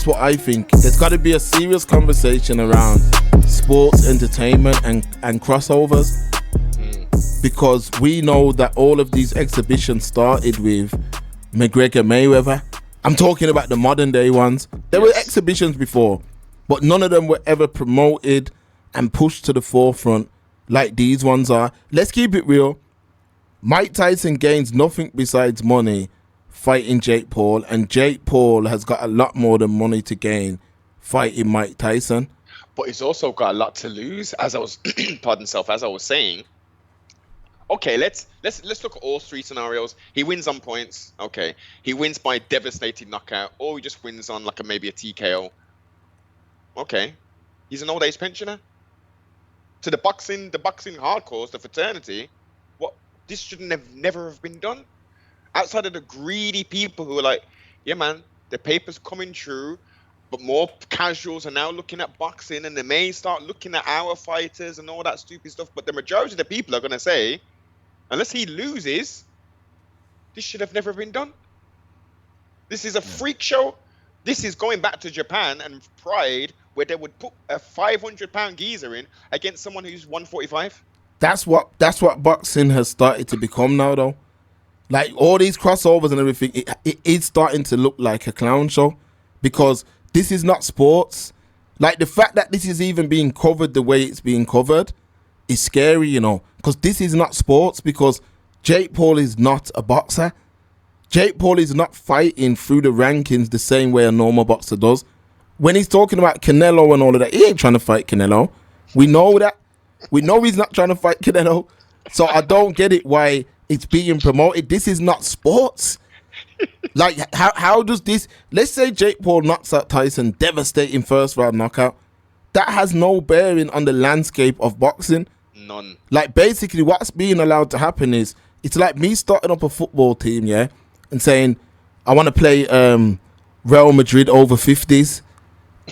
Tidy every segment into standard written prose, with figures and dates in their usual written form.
That's what I think. There's got to be a serious conversation around sports, entertainment, and crossovers. Because we know that all of these exhibitions started with McGregor Mayweather. I'm talking about the modern day ones. There were exhibitions before, but none of them were ever promoted and pushed to the forefront like these ones are. Let's keep it real. Mike Tyson gains nothing besides money fighting Jake Paul, and Jake Paul has got a lot more than money to gain fighting Mike Tyson. But he's also got a lot to lose, as I was as I was saying. Okay, let's look at all three scenarios. He wins on points. Okay, he wins by devastating knockout, or he just wins on maybe a TKO. Okay, he's an old age pensioner. To the boxing hardcores, the fraternity, this shouldn't never have been done. Outside of the greedy people who are like, yeah, man, the paper's coming true, but more casuals are now looking at boxing, and they may start looking at our fighters and all that stupid stuff. But the majority of the people are going to say, unless he loses, this should have never been done. This is a freak show. This is going back to Japan and Pride, where they would put a 500-pound geezer in against someone who's 145. That's what boxing has started to become now, though. Like, all these crossovers and everything, it is starting to look like a clown show, because this is not sports. Like, the fact that this is even being covered the way it's being covered is scary, you know, because this is not sports, because Jake Paul is not a boxer. Jake Paul is not fighting through the rankings the same way a normal boxer does. When he's talking about Canelo and all of that, he ain't trying to fight Canelo. We know that. We know he's not trying to fight Canelo. So I don't get it why it's being promoted. This is not sports. Like, how does this... Let's say Jake Paul knocks out Tyson, devastating first round knockout. That has no bearing on the landscape of boxing. None. Like, basically, what's being allowed to happen is, it's like me starting up a football team, yeah, and saying, I want to play Real Madrid over 50s.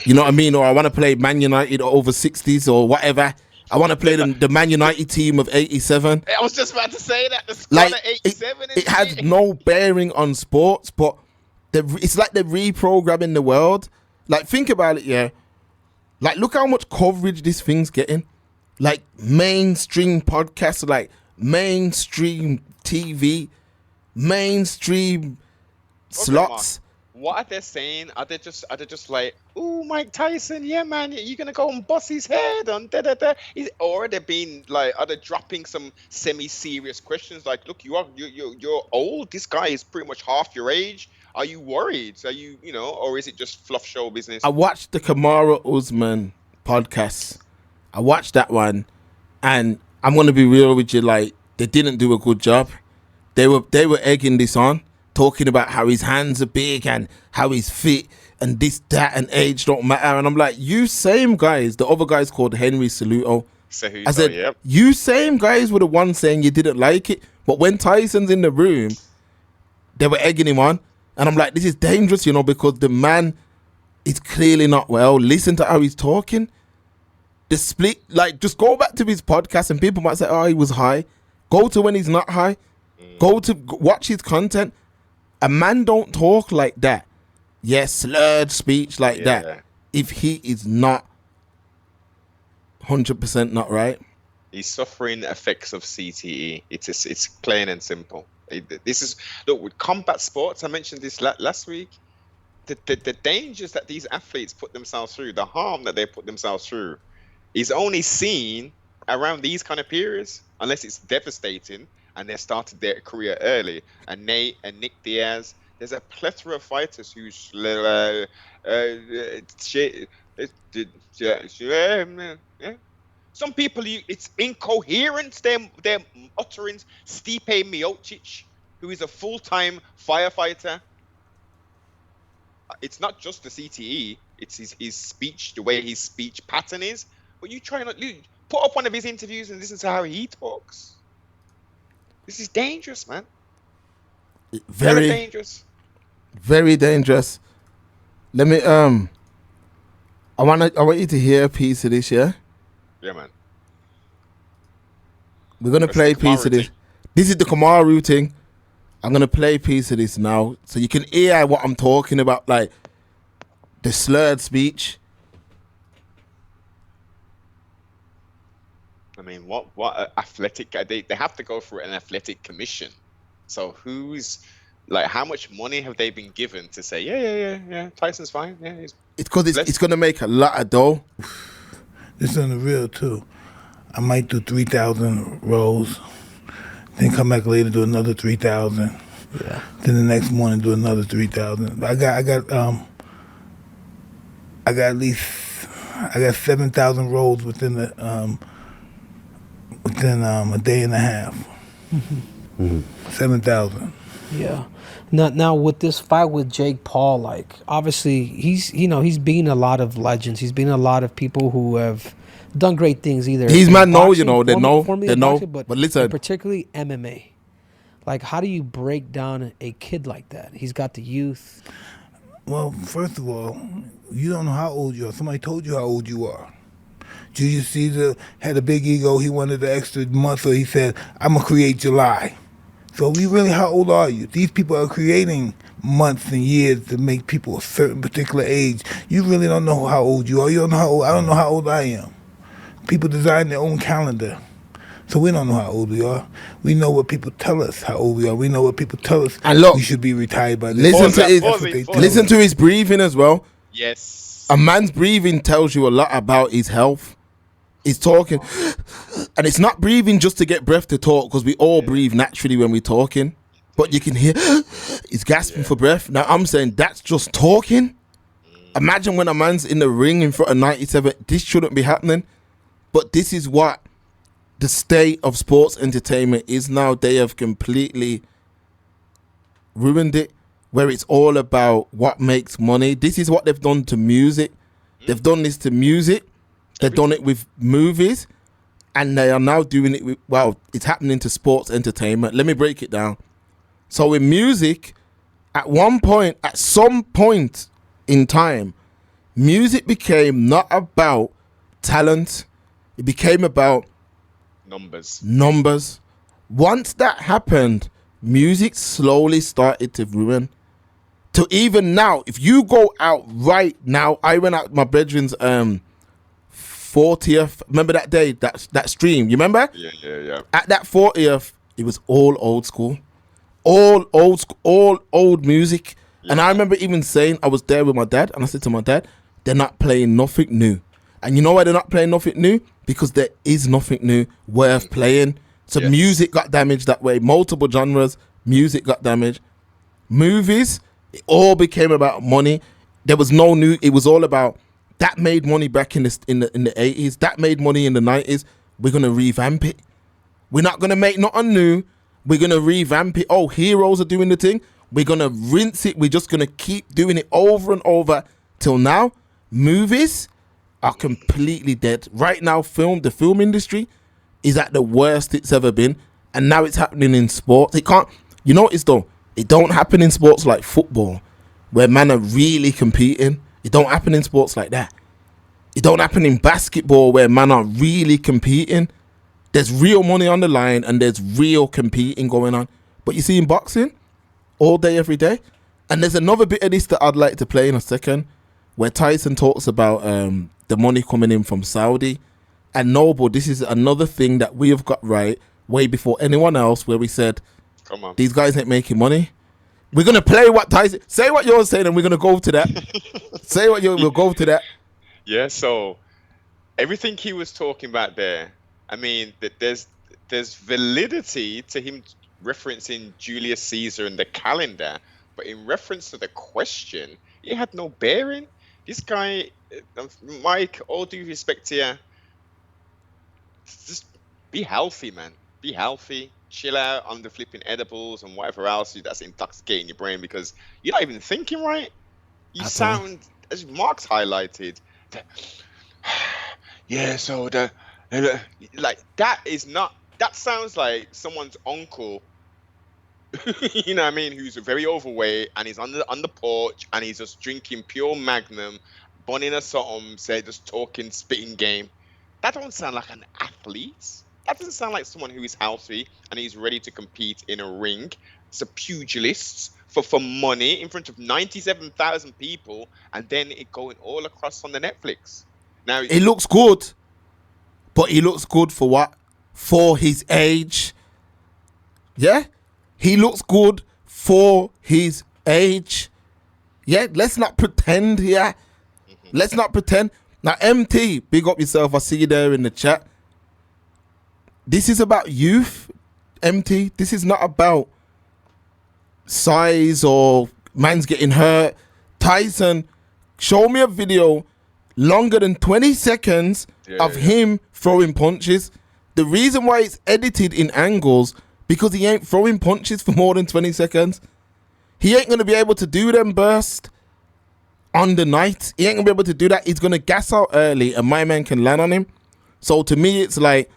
You know what I mean? Or I want to play Man United over 60s or whatever. I want to play the Man United team of 87. I was just about to say that. The squad of 87. It has no bearing on sports, but it's like they're reprogramming the world. Like, think about it, yeah. Like, look how much coverage this thing's getting. Like, mainstream podcasts, like mainstream TV, mainstream slots. What are they saying? Are they just like, oh, Mike Tyson, yeah, man, you're gonna go and bust his head on da da da? Or are they being like, are they dropping some semi-serious questions like, look, you're old. This guy is pretty much half your age. Are you worried? Are you know, or is it just fluff show business? I watched the Kamara Usman podcast. I watched that one, and I'm gonna be real with you. Like, they didn't do a good job. They were egging this on, talking about how his hands are big and how he's fit and this, that, and age don't matter. And I'm like, you same guys, the other guy's called Henry Cejudo. I said, yep. You same guys were the ones saying you didn't like it. But when Tyson's in the room, they were egging him on. And I'm like, this is dangerous, you know, because the man is clearly not well. Listen to how he's talking. The split, like, just go back to his podcast and people might say, oh, he was high. Go to when he's not high. Go to watch his content. A man don't talk like that. Yes, slurred speech like that. If he is not 100% not right. He's suffering effects of CTE. It's plain and simple. This is, look, with combat sports, I mentioned this last week, the dangers that these athletes put themselves through, the harm that they put themselves through, is only seen around these kind of periods, unless it's devastating and they started their career early. And Nate and Nick Diaz, there's a plethora of fighters who's some people, it's incoherent, their utterance. Stipe Miocic, who is a full-time firefighter, it's not just the CTE, it's his speech, the way his speech pattern is. But you try not to put up one of his interviews and listen to how he talks. This is dangerous, man. Very dangerous. Very dangerous. Let me I want you to hear a piece of this, yeah? Yeah, man. We're gonna play a piece of this. This is the Kamaru thing. I'm gonna play a piece of this now, so you can hear what I'm talking about. Like, The slurred speech. I mean, what athletic? They have to go through an athletic commission. So who's like, how much money have they been given to say, yeah, Tyson's fine, yeah, he's It's because let's it's going to make a lot of dough. This is on the real too. I might do 3,000 rows, then come back later do another 3,000. Yeah. Then the next morning do another 3,000. I got at least 7,000 rows within a day and a half. 7,000. Yeah. Now with this fight with Jake Paul, like obviously he's beaten a lot of legends. He's beaten a lot of people who have done great things. Either These in men know, boxing, they know, formerly they in know. boxing, But listen, particularly MMA. Like, how do you break down a kid like that? He's got the youth. Well, first of all, you don't know how old you are. Somebody told you how old you are. Julius Caesar had a big ego. He wanted the extra month, so he said, I'm going to create July. So how old are you? These people are creating months and years to make people a certain particular age. You really don't know how old you are. You don't know how old, I don't know how old I am. People design their own calendar. So we don't know how old we are. We know what people tell us how old we are. We know what people tell us And look, we should be retired by this. Listen to his breathing as well. yes. A man's breathing tells you a lot about his health. He's talking, and it's not breathing just to get breath to talk, because we all breathe naturally when we're talking. But you can hear he's gasping for breath. Now I'm saying that's just talking. Imagine when a man's in the ring in front of 97. This shouldn't be happening, but this is what the state of sports entertainment is now. They have completely ruined it, where it's all about what makes money. This is what they've done to music. They've done this to music. They've done it with movies, and they are now doing it with, well, it's happening to sports entertainment. Let me break it down. So in music, at some point in time, music became not about talent. It became about numbers. Once that happened, music slowly started to ruin. To even now, if you go out right now, I went out my bedroom's 40th. Remember that day, that stream? You remember? Yeah. At that 40th, it was all old school, all old music. Yeah. And I remember even saying, I was there with my dad, and I said to my dad, they're not playing nothing new. And you know why they're not playing nothing new? Because there is nothing new worth playing. So music got damaged that way. Multiple genres, music got damaged. Movies, it all became about money. There was no new. It was all about that made money back in the 80s. That made money in the 90s. We're gonna revamp it. We're not gonna make nothing new. We're gonna revamp it. Oh, heroes are doing the thing. We're gonna rinse it. We're just gonna keep doing it over and over till now. Movies are completely dead right now. The film industry is at the worst it's ever been, and now it's happening in sports. It can't. You notice though, it don't happen in sports like football, where men are really competing. It don't happen in sports like that. It don't happen in basketball, where men are really competing. There's real money on the line, and there's real competing going on. But you see in boxing, all day, every day. And there's another bit of this that I'd like to play in a second, where Tyson talks about the money coming in from Saudi. And Noble, this is another thing that we have got right way before anyone else, where we said, come on, these guys ain't making money. We're going to play what Tyson... Say what you're saying, and we're going to go to that. We'll go to that. Yeah, so everything he was talking about there, I mean, there's validity to him referencing Julius Caesar and the calendar, but in reference to the question, it had no bearing. This guy, Mike, all due respect to you, just be healthy, man. Be healthy. Chill out on the flipping edibles and whatever else that's intoxicating your brain, because you're not even thinking right. You sound, as Mark's highlighted, so like that is not, that sounds like someone's uncle, you know what I mean, who's very overweight and he's on the porch and he's just drinking pure Magnum, bunning or something, say just talking, spitting game. That don't sound like an athlete. That doesn't sound like someone who is healthy and he's ready to compete in a ring. It's a pugilist for money in front of 97,000 people, and then it going all across on the Netflix. Now It looks good, but he looks good for what? For his age. Yeah? He looks good for his age. Yeah, let's not pretend here. Let's not pretend. Now, MT, big up yourself. I see you there in the chat. This is about youth, MT. This is not about size or man's getting hurt. Tyson, show me a video longer than 20 seconds of him throwing punches. The reason why it's edited in angles, because he ain't throwing punches for more than 20 seconds. He ain't going to be able to do them burst on the night. He ain't going to be able to do that. He's going to gas out early and my man can land on him. So to me, it's like,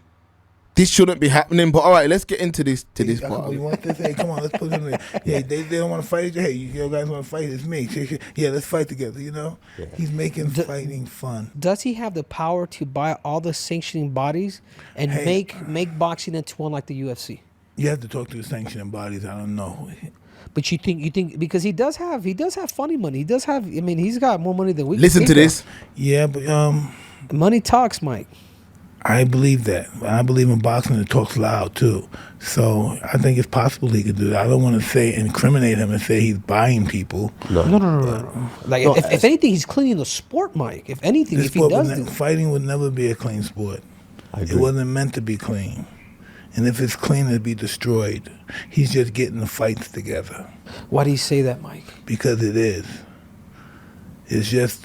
this shouldn't be happening. But all right, let's get into this part. You want this? Hey, come on, let's put him in. Yeah, they don't want to fight. Hey, you guys want to fight? It's me. Yeah, let's fight together. You know, he's making fighting fun. Does he have the power to buy all the sanctioning bodies and make boxing into one like the UFC? You have to talk to the sanctioning bodies. I don't know. But you think because he does have funny money. He does have. I mean, he's got more money than we. Listen to this. Yeah, but money talks, Mike. I believe that. I believe in boxing. It talks loud too. So I think it's possible he could do that. I don't want to incriminate him and say he's buying people. No. Like if anything, he's cleaning the sport, Mike. If anything, if he does, fighting would never be a clean sport. It wasn't meant to be clean. And if it's clean, it'd be destroyed. He's just getting the fights together. Why do you say that, Mike? Because it is. It's just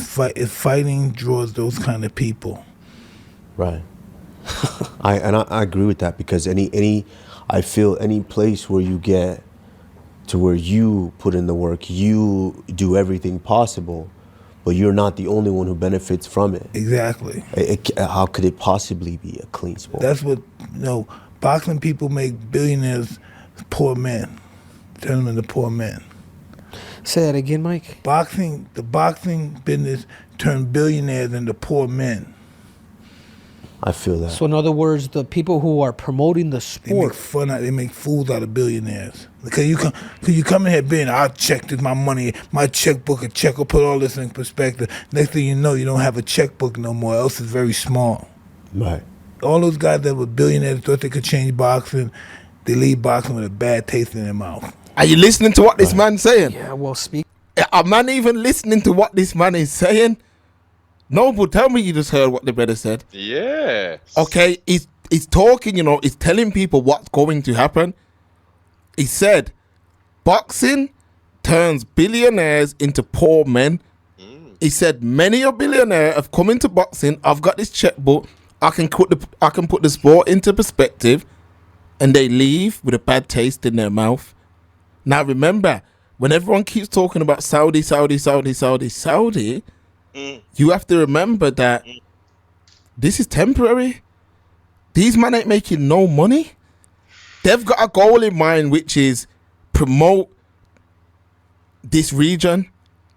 fighting draws those kind of people. Right. I agree with that, because I feel any place where you get to where you put in the work, you do everything possible, but you're not the only one who benefits from it. Exactly. How could it possibly be a clean sport? That's what, boxing people make billionaires poor men. Turn them into poor men. Say that again, Mike. The boxing business turned billionaires into poor men. I feel that. So in other words, the people who are promoting the sport, they make fools out of billionaires. Because you come in here being, I'll check this, my money, my checkbook, will put all this in perspective. Next thing you know, you don't have a checkbook no more, else it's very small. Right. All those guys that were billionaires thought they could change boxing, they leave boxing with a bad taste in their mouth. Are you listening to what this man's saying? yeah, well, speak. Are man even listening to what this man is saying? No, but tell me you just heard what the brother said. Yeah. Okay, he's talking, he's telling people what's going to happen. He said, boxing turns billionaires into poor men. He said, many a billionaire have come into boxing. I've got this checkbook. I can put the sport into perspective, and they leave with a bad taste in their mouth. Now remember, when everyone keeps talking about Saudi, you have to remember that this is temporary. These men ain't making no money. They've got a goal in mind, which is promote this region.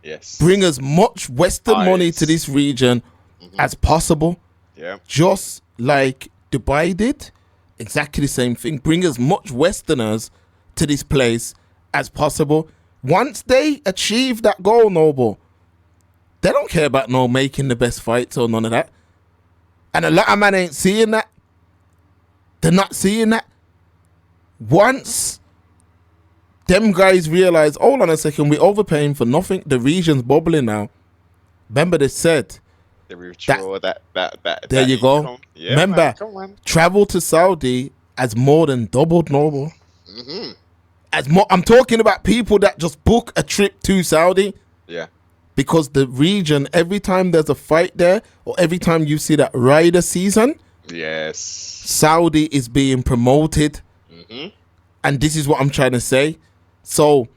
Yes. Bring as much Western money to this region as possible. Yeah. Just like Dubai did. Exactly the same thing. Bring as much Westerners to this place as possible. Once they achieve that goal, Noble, they don't care about making the best fights or none of that. And a lot of men ain't seeing that. They're not seeing that. Once them guys realize, hold on a second, we're overpaying for nothing. The region's bubbling now. Remember they said, They withdraw that there you go. income. Yeah, Remember, man, come on. travel to Saudi has more than doubled, Noble. I'm talking about people that just book a trip to Saudi. Yeah. Because the region, every time there's a fight there, or every time you see that rider season, Yes. Saudi is being promoted. And this is what I'm trying to say. So,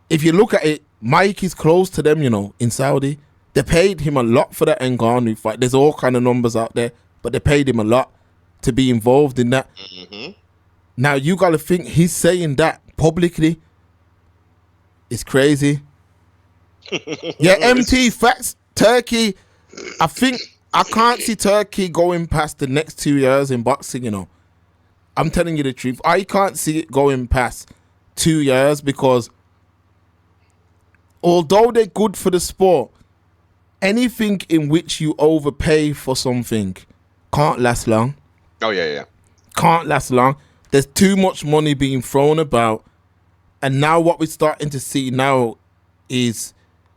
if you look at it, Mike is close to them, in Saudi. They paid him a lot for that Ngannou fight. There's all kind of numbers out there, but they paid him a lot to be involved in that. Now, you got to think he's saying that publicly. It's crazy. Yeah, MT facts. Turkey, I think I can't see Turkey going past the next 2 years in boxing, I'm telling you the truth. I can't see it going past 2 years because although they're good for the sport, anything in which you overpay for something can't last long. Oh yeah. Can't last long. There's too much money being thrown about, and now what we're starting to see now is